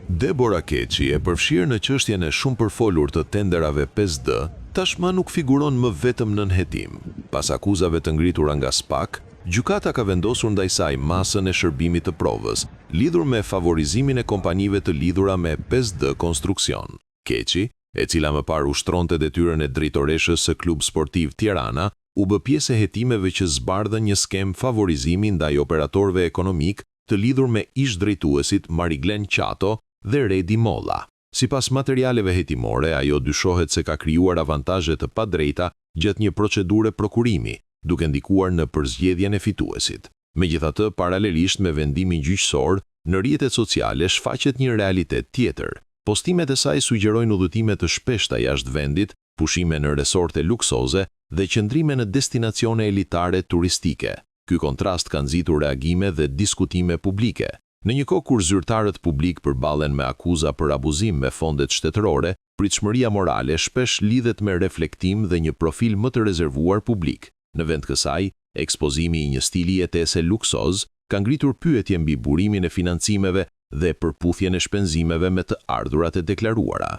Debora Keqi e përfshirë në çështjen e shumë përfolur të tenderave 5D, tashmë nuk figuron më vetëm në nënhetim. Pas akuzave të ngritura nga SPAK, gjykata ka vendosur ndaj saj masën e shërbimit të provës, lidhur me favorizimin e kompanive të lidhura me 5D Konstruksion. Keqi, e cila më parë ushtronte detyrën e drejtoreshës së Klub Sportiv Tirana, u bë pjesë e hetimeve që zbardhën një skem favorizimi ndaj operatorëve ekonomik të lidhur me ish-drejtuesit Mariglen Qato dhe Redi Molla. Sipas materialeve hetimore, ajo dyshohet se ka krijuar avantazhe të padrejta gjatë një procedure prokurimi, duke ndikuar në përzgjedhjen e fituesit. Megjithatë, paralelisht me vendimin gjyqësor, në rrjetet sociale shfaqet një realitet tjetër. Postimet e saj sugjerojnë udhëtime të shpeshta jashtë vendit, pushime në resorte luksoze dhe qëndrime në destinacione elitare turistike. Ky kontrast ka nxitur reagime dhe diskutime publike. Në një kohë kur zyrtarët publik përballen me akuza për abuzim me fondet shtetërore, pritshmëria morale shpesh lidhet me reflektim dhe një profil më të rezervuar publik. Në vend kësaj, ekspozimi i një stili jetese luksoz ka ngritur pyetje mbi burimin e financimeve dhe përputhjen e shpenzimeve me të ardhurat e deklaruara.